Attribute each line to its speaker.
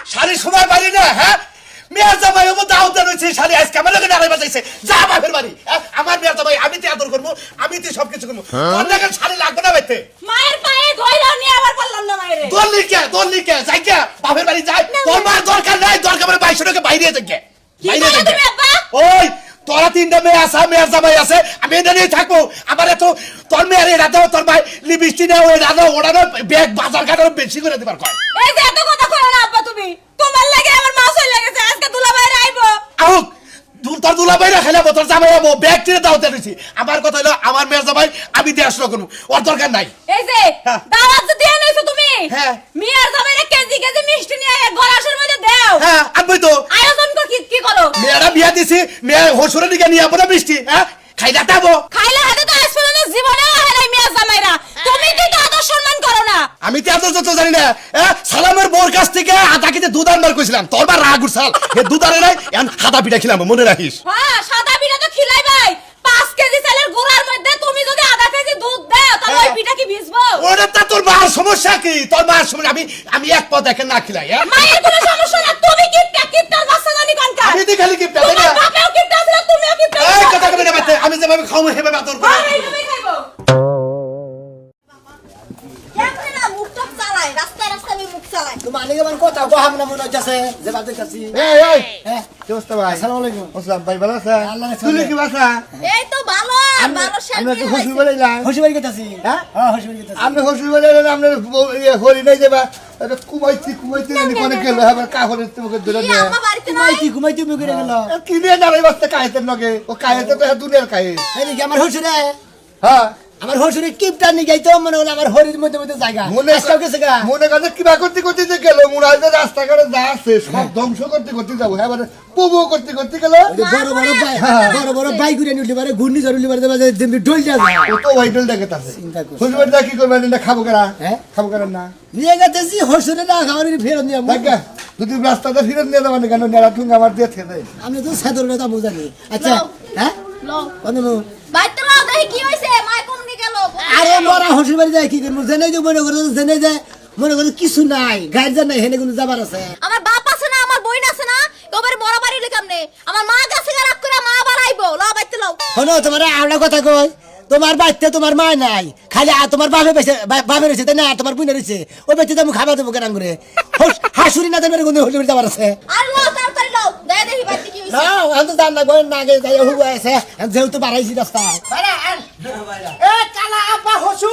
Speaker 1: শালি সময় বাড়ি না হ্যাঁ মেয়ের জামাই ও দাওতে রয়েছে শালি আজকে আমার লগে নাড়াই বাজাইছে যা বাপের বাড়ি আমার মেয়ের জামাই আমি তো আদর করবো আমি তো সবকিছু করবো তোর দেখেন শালি লাগবে না বাইতে
Speaker 2: মায়ের পায়ে ধইরা নিয়ে আবার পারলাম না মায়েরে
Speaker 1: তোর লিখে যাই কে বাপের বাড়ি যাই তোর মার দরকার নাই দরকার মানে 2200 টাকা বাইরে যাই কে বাইরে যাই
Speaker 2: তুমি আব্বা
Speaker 1: ওই তোরা তিনটা মেয়ে আছে মেয়ের জামাই আছে আমি এটা নিয়ে থাকবো আমার এত তোর মেয়ের এটা দাও তোর ভাই লিপস্টিক দাও ওই দাও ওটা দাও ব্যাগ বাজার ঘাটার বেশি করে দিবার কয়
Speaker 2: এই যে এত কথা কইও না আব্বা তুমি তোমার লাগে আমার মা চলে গেছে আজকে দুলা বাইরে আইবো
Speaker 1: আউক তোর দুলা বাইরে খেলাবো তোর জামাই আবো ব্যাগ টিনে দাওতে দিছি আমার কথা হলো আমার মেয়ের জামাই আমি দিয়ে আসলো করবো ওর দরকার নাই
Speaker 2: এই যে দাওয়াত যে দিয়ে নইছো তুমি
Speaker 1: হ্যাঁ
Speaker 2: মিয়ার জামাইরে কেজি কেজি মিষ্টি নিয়ে এক গলাশের মধ্যে দাও
Speaker 1: হ্যাঁ আনবই তো
Speaker 2: আয়োজন কর কি করো
Speaker 1: মেয়েরা বিয়া দিছি মেয়ে হসুরের দিকে নিয়ে আপনার মিষ্টি হ্যাঁ খাই দাটাবো
Speaker 2: খাইলে হাতে তো আসলে জীবনেও হারাই মিয়া জামাইরা তুমি তো আদর সম্মান করো না
Speaker 1: আমি তো এত যত জানি না সালামের বোর কাছ থেকে আধা কেজি দুধ আনবার কইছিলাম তোর বা রাগ উঠছাল এ দুধ আনে নাই এখন হাতা পিঠা খিলাম মনে রাখিস
Speaker 2: হ্যাঁ সাদা পিঠা তো খিলাই ভাই 5 কেজি চালের গুড়ার মধ্যে তুমি যদি আধা কেজি দুধ দাও তাহলে ওই পিঠা কি ভিজবো
Speaker 1: ওরে তা তোর মার সমস্যা কি তোর মার সমস্যা আমি এক পদ দেখে না খিলাই
Speaker 2: মায়ের কোনো সমস্যা না তুমি কিপটার বাচ্চা জানি কোনটা
Speaker 1: আমি তো খালি কিপটা তাই না
Speaker 2: তোমার বাপেও কিপটা ছিল তুমিও কিপটা
Speaker 1: এই কথা কবে না বাতে আমি যেভাবে খাওয়া হেবে বাতর করি
Speaker 2: এইভাবেই খাইবো কেমনে না মুখ টক চালায় রাস্তায় রাস্তায় আমি মুখ চালাই
Speaker 3: তোমার আগে আমার কথা কহাম না মনে হচ্ছে যে বাতে কাছি
Speaker 4: এই
Speaker 3: হ্যাঁ
Speaker 4: কি অবস্থা ভাই
Speaker 3: আসসালামু আলাইকুম
Speaker 4: আসসালাম ভাই ভালো আছেন
Speaker 3: আল্লাহ রাখছে।
Speaker 4: তুই কি বাসা
Speaker 2: এই তো ভালো ভালো
Speaker 4: আমরা তো
Speaker 2: শেষ
Speaker 4: হসুর বাড়ি এলাম
Speaker 3: হসি বাড়ি গেতাছি
Speaker 4: হ্যাঁ?
Speaker 3: হ্যাঁ হসি বাড়ি গেতাছি
Speaker 4: আমরা হসুর বাড়ি এলাম আমরা হরি নাই যাবা এটা কুমাইতে নি কোনে গেল আবার কাহরে তোমাকে ধরে
Speaker 2: কি
Speaker 4: নিয়ে
Speaker 2: আম্মা বাড়িতে নাই
Speaker 3: ঘুমাইতে মুখে গেল
Speaker 4: কি দিয়ে দাঁড়াই বাস্তে কাহেতের লগে ও কাহেতে তো দুনিয়ার কাহে
Speaker 3: এদিকে আমার হসুরে
Speaker 4: হ্যাঁ
Speaker 3: আমার হসুরে কিপটা নি গাইতো মনে হলো আমার হরির মধ্যে মধ্যে জায়গা
Speaker 4: মনে
Speaker 3: আজকাল গেছে গা
Speaker 4: মনে কাছে কিবা করতে করতে যে গেল মনে হয় যে রাস্তাঘাটে যা আছে সব ধ্বংস করতে করতে যাবো হ্যাঁ মানে পবো করতে করতে গেল
Speaker 3: বড় বড় বাইক ঘুরে নিতে পারে ঘূর্ণি ঝড় নিতে পারে যেমনি ডল যা
Speaker 4: ও তো ওয়াইডল দেখে তাছে
Speaker 3: চিন্তা করছি।
Speaker 4: হসুর বাড়িটা কি করবেন এটা খাবো কেনা
Speaker 3: হ্যাঁ?
Speaker 4: খাবো কেনা না
Speaker 3: নিয়ে গেতেছি হসুরে না খাবার ফেরত নিয়ে
Speaker 4: দেখা যদি রাস্তাটা ফিরত নিয়ে যাবেন কেন নেড়া ঠুঙ্গা আমার দিয়ে থেকে
Speaker 3: আমি তো সাদরের দাম জানি আচ্ছা হ্যাঁ
Speaker 2: লো
Speaker 3: কোন
Speaker 2: বাইতে লাও দেখি কি হইছে মাই কোন নি গেল
Speaker 3: আরে মরা হসুর বাড়ি যায় কি করবো জেনে যে মনে করে কিছু নাই গার্জেন নাই হেনে কোনো যাবার আছে
Speaker 2: আমার বাপ আছে না আমার বইন আছে না কবার বড় বাড়ি লিখাম নে আমার মা গাছে রাখ করে মা বাড়াইবো লাও বাইতে লাও
Speaker 3: শোনো তোমার আওলা কথা কই তোমার বাড়িতে তোমার মা নাই খালি তোমার বাপে রয়েছে তাই না তোমার বুনে রয়েছে ওই বাচ্চা আমি খাবার দেবো কেন করে হাসুরি না দেবেন কোনো হসুর যাবার আছে
Speaker 2: আর লাও তাড়াতাড়ি লাও দেখি বাইতে কি হইছে
Speaker 3: না আমি তো জান না গো না গে যাই হুয়া আছে যেহেতু বাড়াইছি রাস্তা
Speaker 1: এ কালা আপা হসু